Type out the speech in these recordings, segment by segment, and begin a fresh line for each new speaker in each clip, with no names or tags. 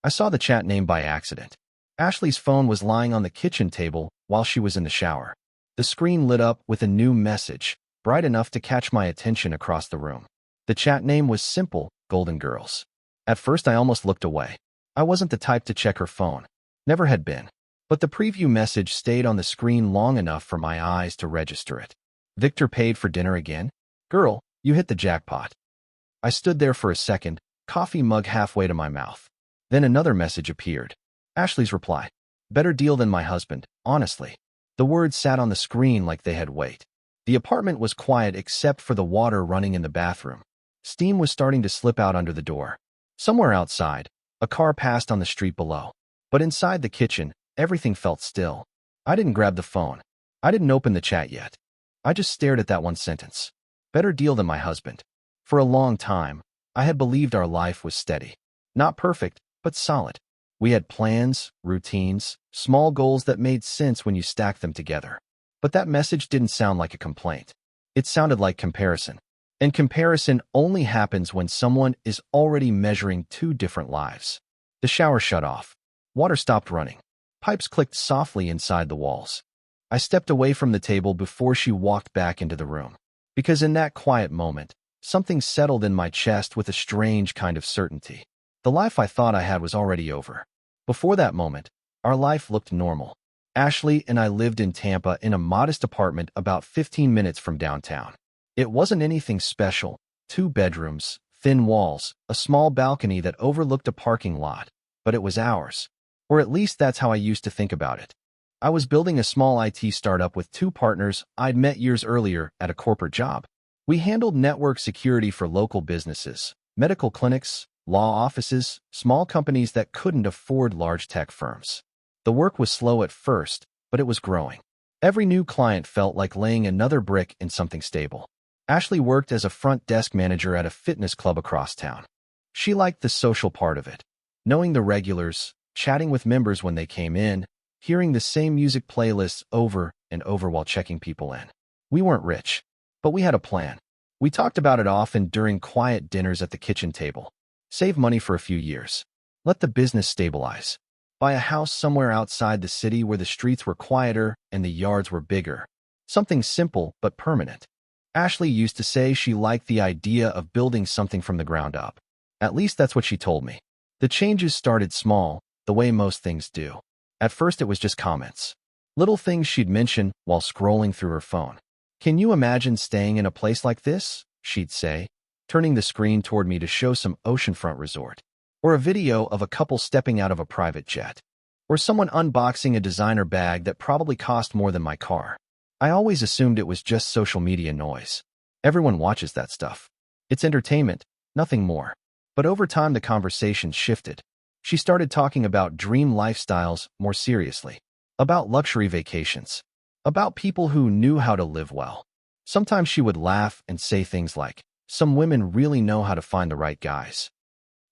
I saw the chat name by accident. Ashley's phone was lying on the kitchen table while she was in the shower. The screen lit up with a new message, bright enough to catch my attention across the room. The chat name was simple, Golden Girls. At first I almost looked away. I wasn't the type to check her phone. Never had been. But the preview message stayed on the screen long enough for my eyes to register it. Victor paid for dinner again? Girl, you hit the jackpot. I stood there for a second, coffee mug halfway to my mouth. Then another message appeared. Ashley's reply. Better deal than my husband, honestly. The words sat on the screen like they had weight. The apartment was quiet except for the water running in the bathroom. Steam was starting to slip out under the door. Somewhere outside, a car passed on the street below. But inside the kitchen, everything felt still. I didn't grab the phone. I didn't open the chat yet. I just stared at that one sentence. Better deal than my husband. For a long time, I had believed our life was steady. Not perfect, but solid. We had plans, routines, small goals that made sense when you stacked them together. But that message didn't sound like a complaint. It sounded like comparison. And comparison only happens when someone is already measuring two different lives. The shower shut off. Water stopped running. Pipes clicked softly inside the walls. I stepped away from the table before she walked back into the room. Because in that quiet moment, something settled in my chest with a strange kind of certainty. The life I thought I had was already over. Before that moment, our life looked normal. Ashley and I lived in Tampa in a modest apartment about 15 minutes from downtown. It wasn't anything special. 2 bedrooms, thin walls, a small balcony that overlooked a parking lot. But it was ours. Or at least that's how I used to think about it. I was building a small IT startup with 2 partners I'd met years earlier at a corporate job. We handled network security for local businesses, medical clinics, law offices, small companies that couldn't afford large tech firms. The work was slow at first, but it was growing. Every new client felt like laying another brick in something stable. Ashley worked as a front desk manager at a fitness club across town. She liked the social part of it, knowing the regulars, chatting with members when they came in, hearing the same music playlists over and over while checking people in. We weren't rich, but we had a plan. We talked about it often during quiet dinners at the kitchen table. Save money for a few years. Let the business stabilize. Buy a house somewhere outside the city where the streets were quieter and the yards were bigger. Something simple but permanent. Ashley used to say she liked the idea of building something from the ground up. At least that's what she told me. The changes started small, the way most things do. At first it was just comments. Little things she'd mention while scrolling through her phone. Can you imagine staying in a place like this? She'd say, turning the screen toward me to show some oceanfront resort. Or a video of a couple stepping out of a private jet. Or someone unboxing a designer bag that probably cost more than my car. I always assumed it was just social media noise. Everyone watches that stuff. It's entertainment, nothing more. But over time the conversation shifted. She started talking about dream lifestyles more seriously. About luxury vacations. About people who knew how to live well. Sometimes she would laugh and say things like, some women really know how to find the right guys.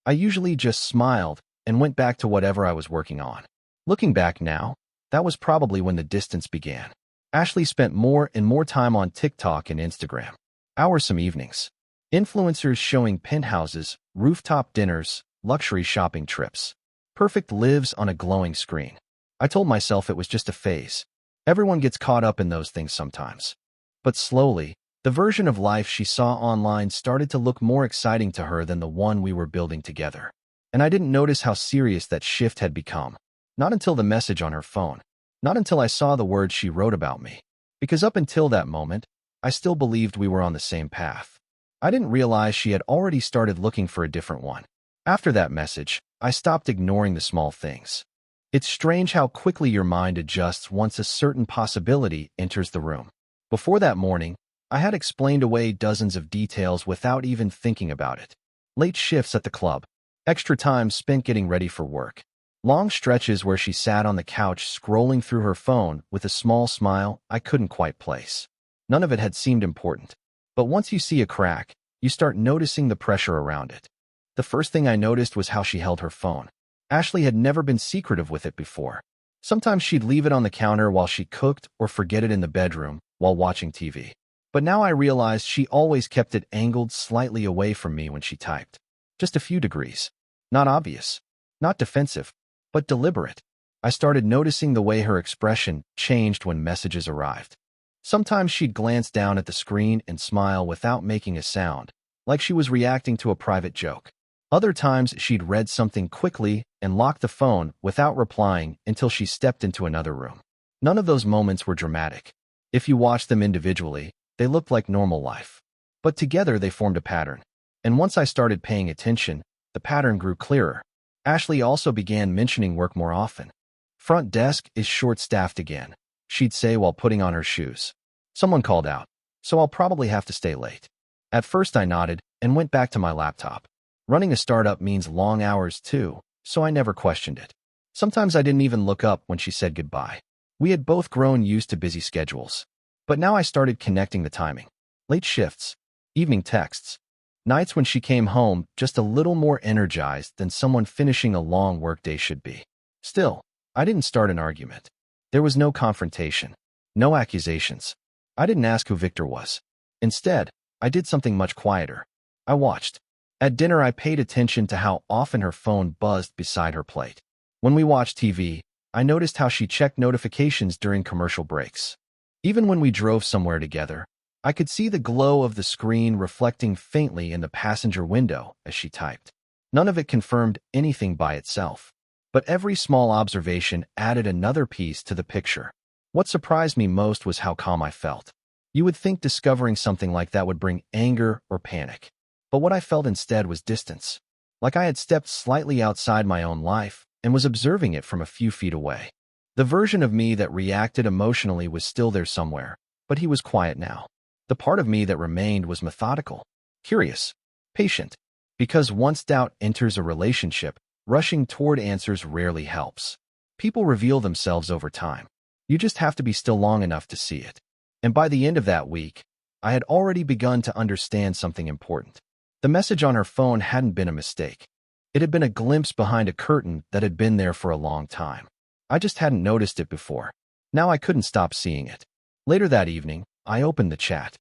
I usually just smiled and went back to whatever I was working on. Looking back now, that was probably when the distance began. Ashley spent more and more time on TikTok and Instagram. Hours some evenings. Influencers showing penthouses, rooftop dinners, luxury shopping trips. Perfect lives on a glowing screen. I told myself it was just a phase. Everyone gets caught up in those things sometimes. But slowly, the version of life she saw online started to look more exciting to her than the one we were building together. And I didn't notice how serious that shift had become. Not until the message on her phone. Not until I saw the words she wrote about me. Because up until that moment, I still believed we were on the same path. I didn't realize she had already started looking for a different one. After that message, I stopped ignoring the small things. It's strange how quickly your mind adjusts once a certain possibility enters the room. Before that morning, I had explained away dozens of details without even thinking about it. Late shifts at the club. Extra time spent getting ready for work. Long stretches where she sat on the couch scrolling through her phone with a small smile I couldn't quite place. None of it had seemed important. But once you see a crack, you start noticing the pressure around it. The first thing I noticed was how she held her phone. Ashley had never been secretive with it before. Sometimes she'd leave it on the counter while she cooked or forget it in the bedroom while watching TV. But now I realized she always kept it angled slightly away from me when she typed. Just a few degrees. Not obvious. Not defensive, but deliberate. I started noticing the way her expression changed when messages arrived. Sometimes she'd glance down at the screen and smile without making a sound, like she was reacting to a private joke. Other times, she'd read something quickly and locked the phone without replying until she stepped into another room. None of those moments were dramatic. If you watched them individually, they looked like normal life. But together, they formed a pattern. And once I started paying attention, the pattern grew clearer. Ashley also began mentioning work more often. "Front desk is short-staffed again," she'd say while putting on her shoes. "Someone called out, so I'll probably have to stay late." At first I nodded and went back to my laptop. Running a startup means long hours too, so I never questioned it. Sometimes I didn't even look up when she said goodbye. We had both grown used to busy schedules. But now I started connecting the timing. Late shifts, evening texts, nights when she came home just a little more energized than someone finishing a long workday should be. Still, I didn't start an argument. There was no confrontation, no accusations. I didn't ask who Victor was. Instead, I did something much quieter. I watched. At dinner, I paid attention to how often her phone buzzed beside her plate. When we watched TV, I noticed how she checked notifications during commercial breaks. Even when we drove somewhere together, I could see the glow of the screen reflecting faintly in the passenger window as she typed. None of it confirmed anything by itself, but every small observation added another piece to the picture. What surprised me most was how calm I felt. You would think discovering something like that would bring anger or panic. But what I felt instead was distance, like I had stepped slightly outside my own life and was observing it from a few feet away. The version of me that reacted emotionally was still there somewhere, but he was quiet now. The part of me that remained was methodical, curious, patient, because once doubt enters a relationship, rushing toward answers rarely helps. People reveal themselves over time. You just have to be still long enough to see it. And by the end of that week, I had already begun to understand something important. The message on her phone hadn't been a mistake. It had been a glimpse behind a curtain that had been there for a long time. I just hadn't noticed it before. Now I couldn't stop seeing it. Later that evening, I opened the chat.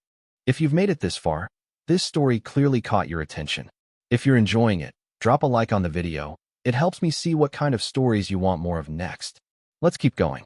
If you've made it this far, this story clearly caught your attention. If you're enjoying it, drop a like on the video. It helps me see what kind of stories you want more of next. Let's keep going.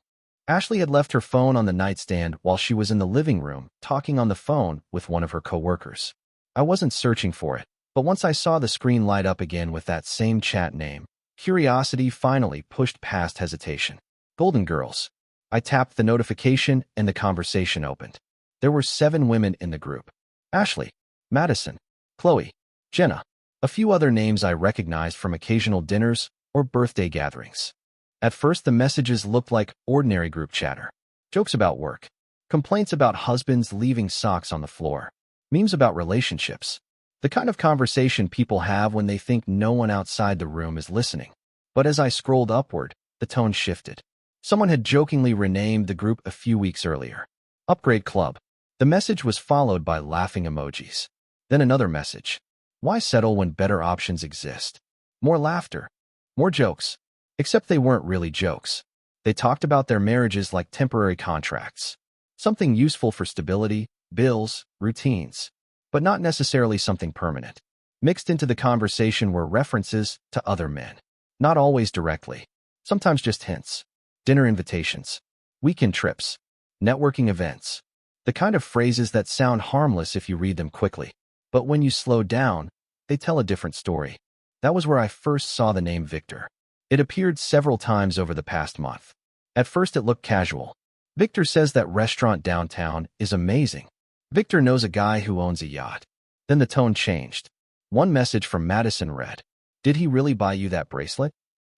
Ashley had left her phone on the nightstand while she was in the living room, talking on the phone with one of her coworkers. I wasn't searching for it, but once I saw the screen light up again with that same chat name, curiosity finally pushed past hesitation. Golden Girls. I tapped the notification and the conversation opened. There were 7 women in the group. Ashley, Madison, Chloe, Jenna, a few other names I recognized from occasional dinners or birthday gatherings. At first, the messages looked like ordinary group chatter. Jokes about work, complaints about husbands leaving socks on the floor, memes about relationships, the kind of conversation people have when they think no one outside the room is listening. But as I scrolled upward, the tone shifted. Someone had jokingly renamed the group a few weeks earlier. Upgrade Club. The message was followed by laughing emojis. Then another message. Why settle when better options exist? More laughter. More jokes. Except they weren't really jokes. They talked about their marriages like temporary contracts. Something useful for stability, bills, routines, but not necessarily something permanent. Mixed into the conversation were references to other men. Not always directly. Sometimes just hints. Dinner invitations. Weekend trips. Networking events. The kind of phrases that sound harmless if you read them quickly. But when you slow down, they tell a different story. That was where I first saw the name Victor. It appeared several times over the past month. At first it looked casual. Victor says that restaurant downtown is amazing. Victor knows a guy who owns a yacht. Then the tone changed. One message from Madison read, "Did he really buy you that bracelet?"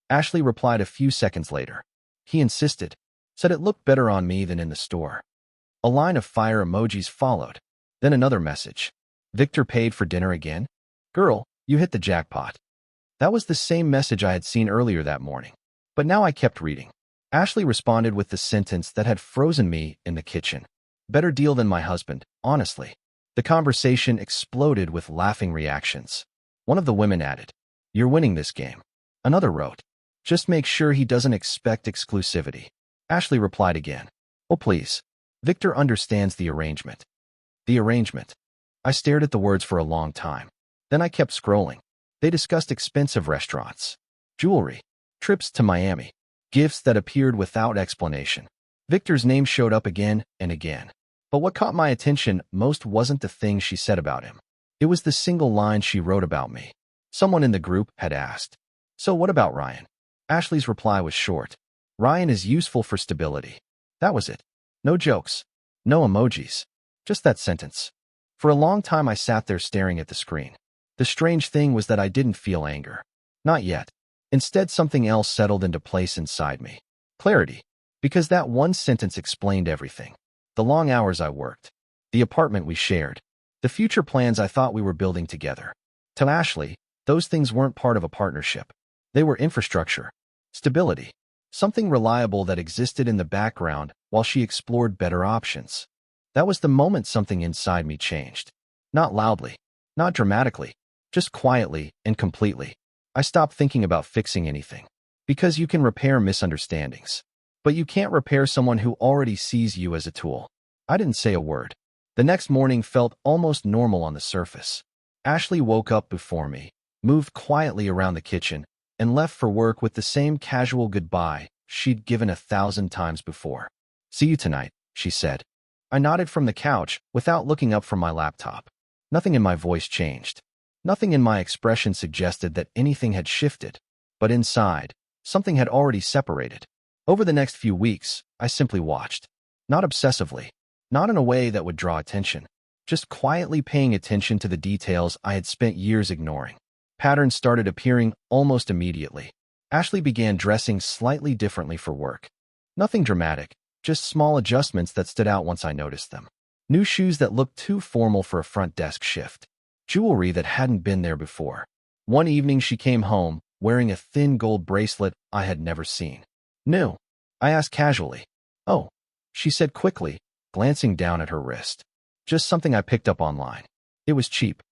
Ashley replied a few seconds later. He insisted, said it looked better on me than in the store. A line of fire emojis followed. Then another message. Victor paid for dinner again? Girl, you hit the jackpot. That was the same message I had seen earlier that morning. But now I kept reading. Ashley responded with the sentence that had frozen me in the kitchen. Better deal than my husband, honestly. The conversation exploded with laughing reactions. One of the women added, "You're winning this game." Another wrote, "Just make sure he doesn't expect exclusivity." Ashley replied again, "Oh please. Victor understands the arrangement." The arrangement. I stared at the words for a long time. Then I kept scrolling. They discussed expensive restaurants, jewelry, trips to Miami, gifts that appeared without explanation. Victor's name showed up again and again. But what caught my attention most wasn't the thing she said about him. It was the single line she wrote about me. Someone in the group had asked, "So what about Ryan?" Ashley's reply was short. "Ryan is useful for stability." That was it. No jokes. No emojis. Just that sentence. For a long time I sat there staring at the screen. The strange thing was that I didn't feel anger. Not yet. Instead, something else settled into place inside me. Clarity. Because that one sentence explained everything. The long hours I worked. The apartment we shared. The future plans I thought we were building together. To Ashley, those things weren't part of a partnership. They were infrastructure. Stability. Something reliable that existed in the background while she explored better options. That was the moment something inside me changed. Not loudly. Not dramatically. Just quietly and completely. I stopped thinking about fixing anything. Because you can repair misunderstandings. But you can't repair someone who already sees you as a tool. I didn't say a word. The next morning felt almost normal on the surface. Ashley woke up before me, moved quietly around the kitchen, and left for work with the same casual goodbye she'd given 1,000 times before. "See you tonight," she said. I nodded from the couch without looking up from my laptop. Nothing in my voice changed. Nothing in my expression suggested that anything had shifted. But inside, something had already separated. Over the next few weeks, I simply watched. Not obsessively. Not in a way that would draw attention. Just quietly paying attention to the details I had spent years ignoring. Patterns started appearing almost immediately. Ashley began dressing slightly differently for work. Nothing dramatic, just small adjustments that stood out once I noticed them. New shoes that looked too formal for a front desk shift. Jewelry that hadn't been there before. One evening she came home, wearing a thin gold bracelet I had never seen. "New?" I asked casually. "Oh," she said quickly, glancing down at her wrist. "Just something I picked up online. It was cheap."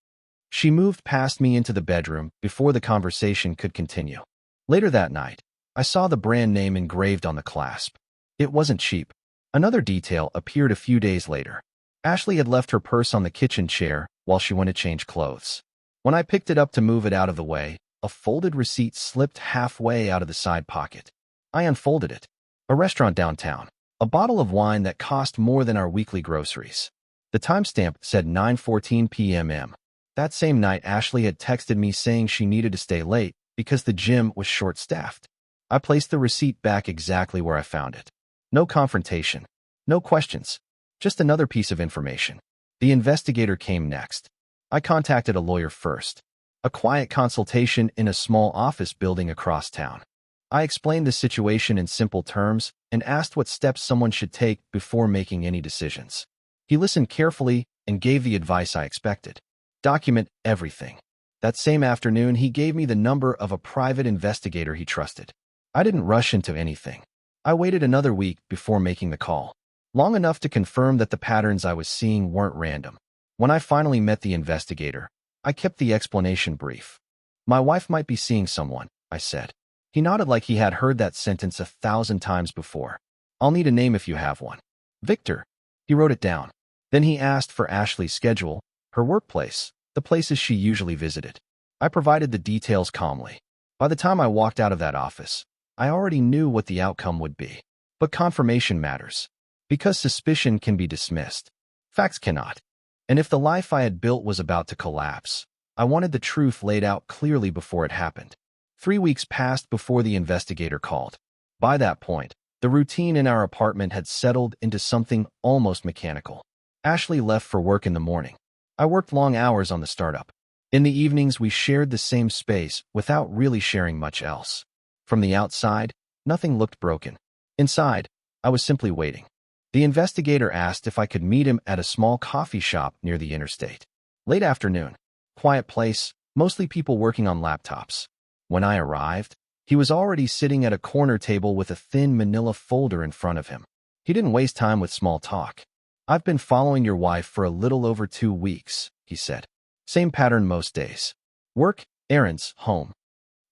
She moved past me into the bedroom before the conversation could continue. Later that night, I saw the brand name engraved on the clasp. It wasn't cheap. Another detail appeared a few days later. Ashley had left her purse on the kitchen chair while she went to change clothes. When I picked it up to move it out of the way, a folded receipt slipped halfway out of the side pocket. I unfolded it. A restaurant downtown. A bottle of wine that cost more than our weekly groceries. The timestamp said 9:14 p.m. That same night, Ashley had texted me saying she needed to stay late because the gym was short-staffed. I placed the receipt back exactly where I found it. No confrontation. No questions. Just another piece of information. The investigator came next. I contacted a lawyer first. A quiet consultation in a small office building across town. I explained the situation in simple terms and asked what steps someone should take before making any decisions. He listened carefully and gave the advice I expected. Document everything. That same afternoon, he gave me the number of a private investigator he trusted. I didn't rush into anything. I waited another week before making the call. Long enough to confirm that the patterns I was seeing weren't random. When I finally met the investigator, I kept the explanation brief. "My wife might be seeing someone," I said. He nodded like he had heard that sentence 1,000 times before. "I'll need a name if you have one." "Victor." He wrote it down. Then he asked for Ashley's schedule, her workplace, the places she usually visited. I provided the details calmly. By the time I walked out of that office, I already knew what the outcome would be. But confirmation matters. Because suspicion can be dismissed. Facts cannot. And if the life I had built was about to collapse, I wanted the truth laid out clearly before it happened. 3 weeks passed before the investigator called. By that point, the routine in our apartment had settled into something almost mechanical. Ashley left for work in the morning. I worked long hours on the startup. In the evenings, we shared the same space without really sharing much else. From the outside, nothing looked broken. Inside, I was simply waiting. The investigator asked if I could meet him at a small coffee shop near the interstate. Late afternoon. Quiet place, mostly people working on laptops. When I arrived, he was already sitting at a corner table with a thin manila folder in front of him. He didn't waste time with small talk. "I've been following your wife for a little over 2 weeks, he said. Same pattern most days. Work, errands, home.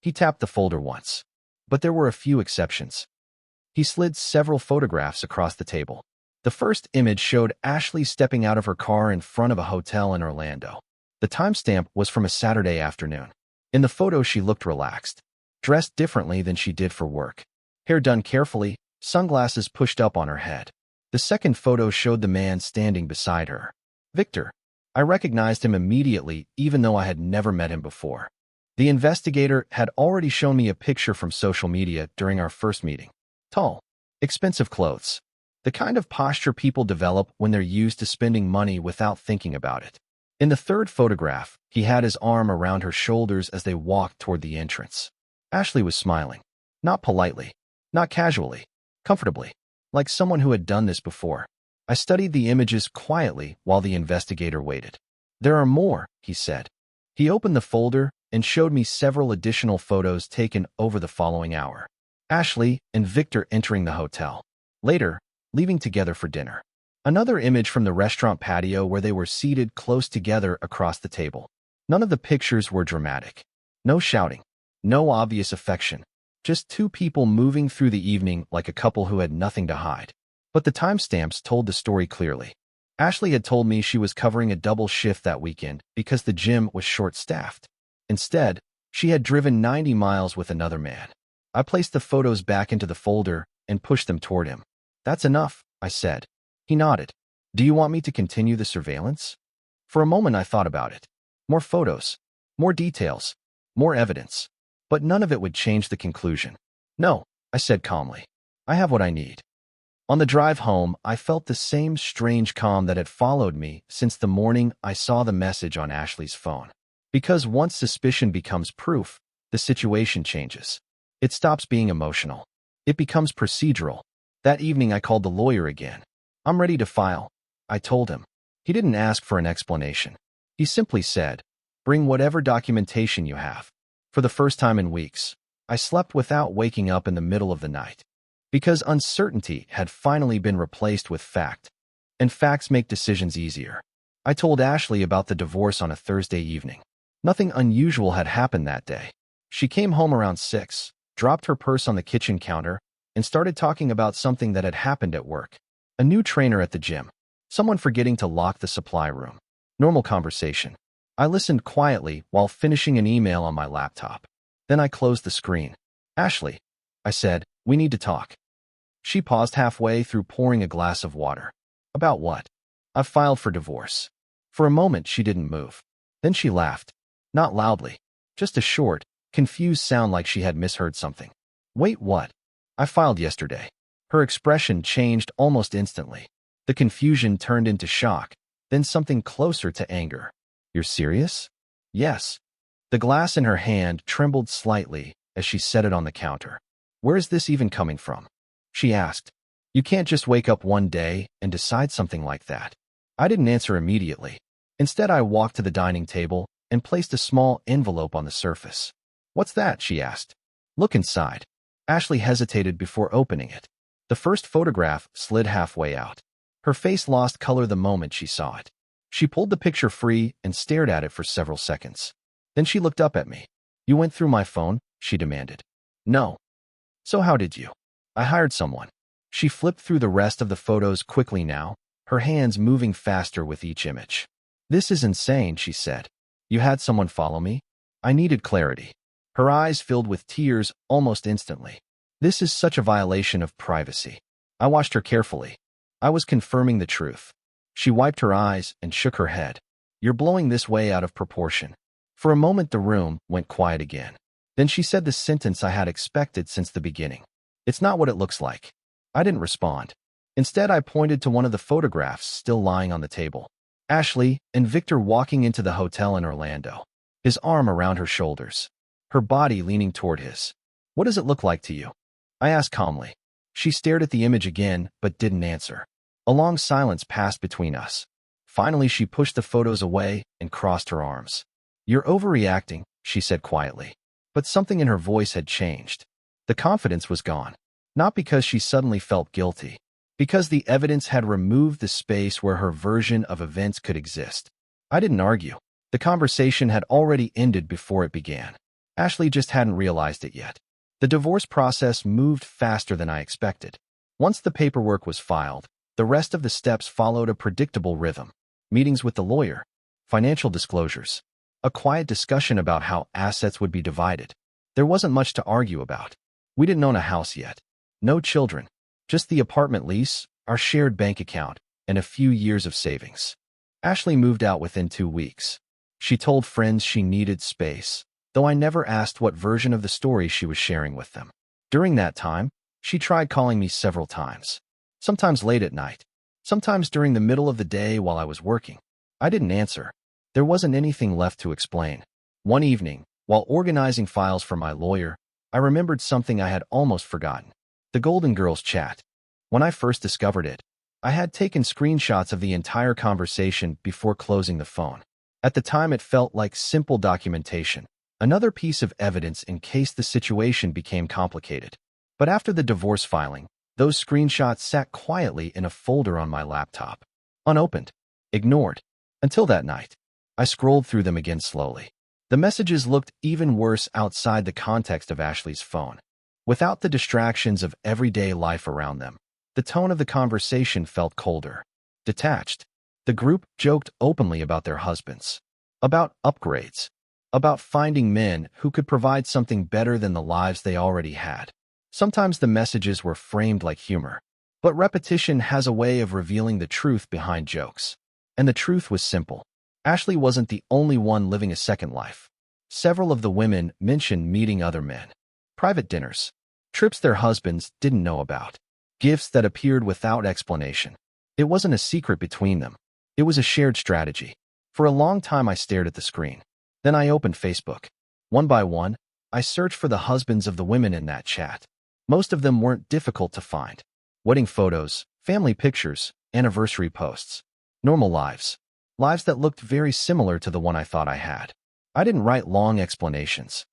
He tapped the folder once. But there were a few exceptions. He slid several photographs across the table. The first image showed Ashley stepping out of her car in front of a hotel in Orlando. The timestamp was from a Saturday afternoon. In the photo, she looked relaxed. dressed differently than she did for work. Hair done carefully, sunglasses pushed up on her head. The second photo showed the man standing beside her. Victor. I recognized him immediately, even though I had never met him before. The investigator had already shown me a picture from social media during our first meeting. Tall, expensive clothes. The kind of posture people develop when they're used to spending money without thinking about it. In the third photograph, he had his arm around her shoulders as they walked toward the entrance. Ashley was smiling. Not politely, not casually, comfortably, like someone who had done this before. I studied the images quietly while the investigator waited. There are more, he said. He opened the folder and showed me several additional photos taken over the following hour. Ashley and Victor entering the hotel. Later, leaving together for dinner. Another image from the restaurant patio where they were seated close together across the table. None of the pictures were dramatic. No shouting. No obvious affection. Just two people moving through the evening like a couple who had nothing to hide. But the timestamps told the story clearly. Ashley had told me she was covering a double shift that weekend because the gym was short-staffed. Instead, she had driven 90 miles with another man. I placed the photos back into the folder and pushed them toward him. That's enough, I said. He nodded. Do you want me to continue the surveillance? For a moment I thought about it. More photos, more details, more evidence. But none of it would change the conclusion. No, I said calmly. I have what I need. On the drive home, I felt the same strange calm that had followed me since the morning I saw the message on Ashley's phone. Because once suspicion becomes proof, the situation changes. It stops being emotional. It becomes procedural. That evening I called the lawyer again. I'm ready to file, I told him. He didn't ask for an explanation. He simply said, bring whatever documentation you have. For the first time in weeks, I slept without waking up in the middle of the night. Because uncertainty had finally been replaced with fact. And facts make decisions easier. I told Ashley about the divorce on a Thursday evening. Nothing unusual had happened that day. She came home around 6, dropped her purse on the kitchen counter, and started talking about something that had happened at work. A new trainer at the gym. Someone forgetting to lock the supply room. Normal conversation. I listened quietly while finishing an email on my laptop. Then I closed the screen. Ashley, I said, we need to talk. She paused halfway through pouring a glass of water. About what? I've filed for divorce. For a moment, she didn't move. Then she laughed. Not loudly. Just a short, confused sound like she had misheard something. Wait, what? I filed yesterday. Her expression changed almost instantly. The confusion turned into shock, then something closer to anger. You're serious? Yes. The glass in her hand trembled slightly as she set it on the counter. Where is this even coming from? She asked. You can't just wake up one day and decide something like that. I didn't answer immediately. Instead, I walked to the dining table and placed a small envelope on the surface. What's that? She asked. Look inside. Ashley hesitated before opening it. The first photograph slid halfway out. Her face lost color the moment she saw it. She pulled the picture free and stared at it for several seconds. Then she looked up at me. You went through my phone? She demanded. No. So how did you? I hired someone. She flipped through the rest of the photos quickly now, her hands moving faster with each image. This is insane, she said. You had someone follow me? I needed clarity. Her eyes filled with tears almost instantly. This is such a violation of privacy. I watched her carefully. I was confirming the truth. She wiped her eyes and shook her head. You're blowing this way out of proportion. For a moment the room went quiet again. Then she said the sentence I had expected since the beginning. It's not what it looks like. I didn't respond. Instead, I pointed to one of the photographs still lying on the table. Ashley and Victor walking into the hotel in Orlando. His arm around her shoulders. Her body leaning toward his. What does it look like to you? I asked calmly. She stared at the image again, but didn't answer. A long silence passed between us. Finally, she pushed the photos away and crossed her arms. You're overreacting, she said quietly. But something in her voice had changed. The confidence was gone. Not because she suddenly felt guilty. Because the evidence had removed the space where her version of events could exist. I didn't argue. The conversation had already ended before it began. Ashley just hadn't realized it yet. The divorce process moved faster than I expected. Once the paperwork was filed, the rest of the steps followed a predictable rhythm. Meetings with the lawyer, financial disclosures, a quiet discussion about how assets would be divided. There wasn't much to argue about. We didn't own a house yet. No children. Just the apartment lease, our shared bank account, and a few years of savings. Ashley moved out within 2 weeks. She told friends she needed space, though I never asked what version of the story she was sharing with them. During that time, she tried calling me several times. Sometimes late at night. Sometimes during the middle of the day while I was working. I didn't answer. There wasn't anything left to explain. One evening, while organizing files for my lawyer, I remembered something I had almost forgotten. The Golden Girls chat. When I first discovered it, I had taken screenshots of the entire conversation before closing the phone. At the time, it felt like simple documentation, another piece of evidence in case the situation became complicated. But after the divorce filing, those screenshots sat quietly in a folder on my laptop. Unopened. Ignored. Until that night. I scrolled through them again slowly. The messages looked even worse outside the context of Ashley's phone. Without the distractions of everyday life around them, the tone of the conversation felt colder. Detached. The group joked openly about their husbands. About upgrades. About finding men who could provide something better than the lives they already had. Sometimes the messages were framed like humor. But repetition has a way of revealing the truth behind jokes. And the truth was simple. Ashley wasn't the only one living a second life. Several of the women mentioned meeting other men. Private dinners. Trips their husbands didn't know about. Gifts that appeared without explanation. It wasn't a secret between them. It was a shared strategy. For a long time I stared at the screen. Then I opened Facebook. One by one, I searched for the husbands of the women in that chat. Most of them weren't difficult to find. Wedding photos, family pictures, anniversary posts. Normal lives. Lives that looked very similar to the one I thought I had. I didn't write long explanations.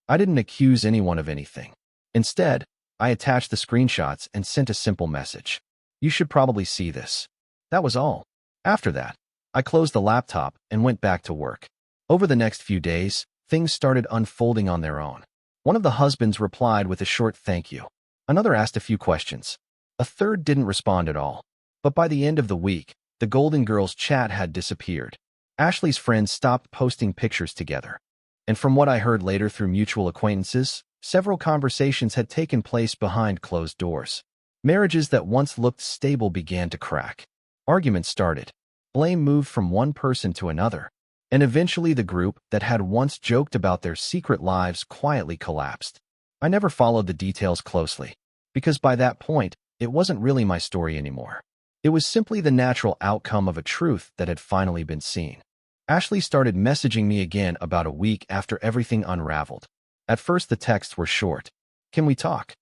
I didn't accuse anyone of anything. Instead, I attached the screenshots and sent a simple message. You should probably see this. That was all. After that, I closed the laptop and went back to work. Over the next few days, things started unfolding on their own. One of the husbands replied with a short thank you. Another asked a few questions. A third didn't respond at all. But by the end of the week, the Golden Girls chat had disappeared. Ashley's friends stopped posting pictures together. And from what I heard later through mutual acquaintances, several conversations had taken place behind closed doors. Marriages that once looked stable began to crack. Arguments started. Blame moved from one person to another. And eventually the group that had once joked about their secret lives quietly collapsed. I never followed the details closely, because by that point, it wasn't really my story anymore. It was simply the natural outcome of a truth that had finally been seen. Ashley started messaging me again about a week after everything unraveled. At first the texts were short. Can we talk?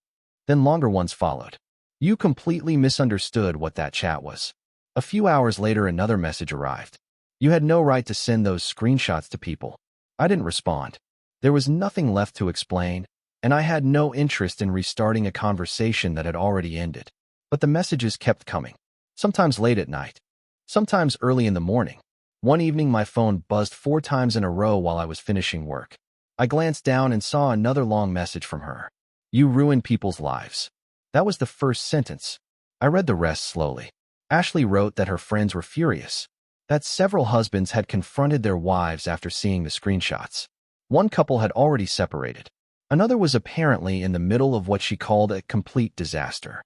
Then longer ones followed. You completely misunderstood what that chat was. A few hours later another message arrived. You had no right to send those screenshots to people. I didn't respond. There was nothing left to explain, and I had no interest in restarting a conversation that had already ended. But the messages kept coming. Sometimes late at night. Sometimes early in the morning. One evening my phone buzzed 4 times in a row while I was finishing work. I glanced down and saw another long message from her. You ruin people's lives. That was the first sentence. I read the rest slowly. Ashley wrote that her friends were furious. That several husbands had confronted their wives after seeing the screenshots. One couple had already separated. Another was apparently in the middle of what she called a complete disaster.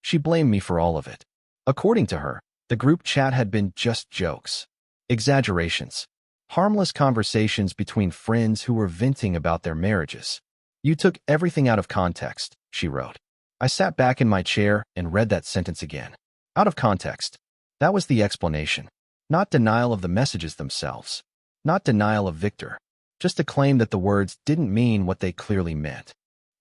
She blamed me for all of it. According to her, the group chat had been just jokes. Exaggerations. Harmless conversations between friends who were venting about their marriages. You took everything out of context, she wrote. I sat back in my chair and read that sentence again. Out of context. That was the explanation. Not denial of the messages themselves. Not denial of Victor. Just a claim that the words didn't mean what they clearly meant.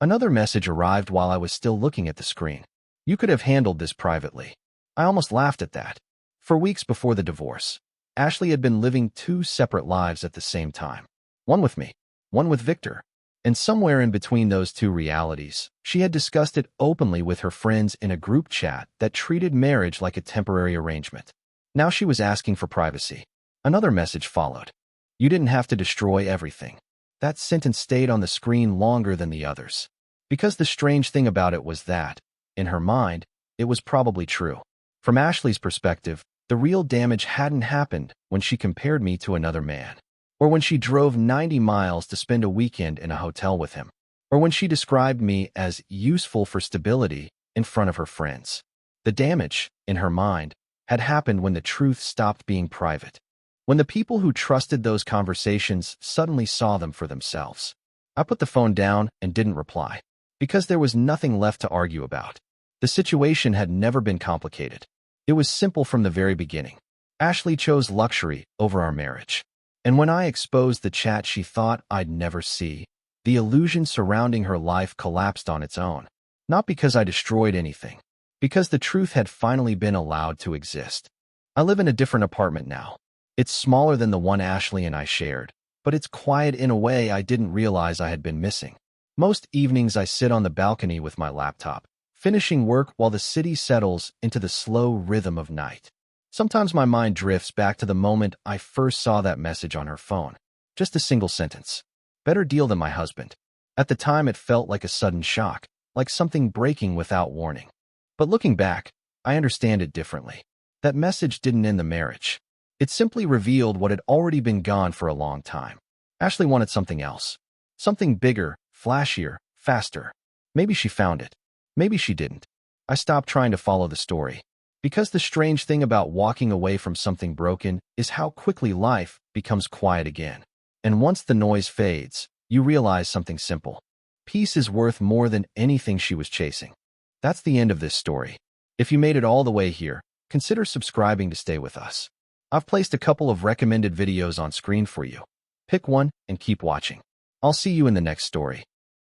Another message arrived while I was still looking at the screen. You could have handled this privately. I almost laughed at that. For weeks before the divorce, Ashley had been living 2 separate lives at the same time. One with me, one with Victor. And somewhere in between those 2 realities, she had discussed it openly with her friends in a group chat that treated marriage like a temporary arrangement. Now she was asking for privacy. Another message followed. You didn't have to destroy everything. That sentence stayed on the screen longer than the others. Because the strange thing about it was that, in her mind, it was probably true. From Ashley's perspective, the real damage hadn't happened when she compared me to another man, or when she drove 90 miles to spend a weekend in a hotel with him. or when she described me as useful for stability in front of her friends. The damage, in her mind, had happened when the truth stopped being private, when the people who trusted those conversations suddenly saw them for themselves. I put the phone down and didn't reply, because there was nothing left to argue about. The situation had never been complicated. It was simple from the very beginning. Ashley chose luxury over our marriage. And when I exposed the chat she thought I'd never see, the illusion surrounding her life collapsed on its own. Not because I destroyed anything, because the truth had finally been allowed to exist. I live in a different apartment now. It's smaller than the one Ashley and I shared, but it's quiet in a way I didn't realize I had been missing. Most evenings I sit on the balcony with my laptop, finishing work while the city settles into the slow rhythm of night. Sometimes my mind drifts back to the moment I first saw that message on her phone. Just a single sentence. Better deal than my husband. At the time it felt like a sudden shock, like something breaking without warning. But looking back, I understand it differently. That message didn't end the marriage. It simply revealed what had already been gone for a long time. Ashley wanted something else. Something bigger, flashier, faster. Maybe she found it. Maybe she didn't. I stopped trying to follow the story. Because the strange thing about walking away from something broken is how quickly life becomes quiet again. And once the noise fades, you realize something simple. Peace is worth more than anything she was chasing. That's the end of this story. If you made it all the way here, consider subscribing to stay with us. I've placed a couple of recommended videos on screen for you. Pick one and keep watching. I'll see you in the next story.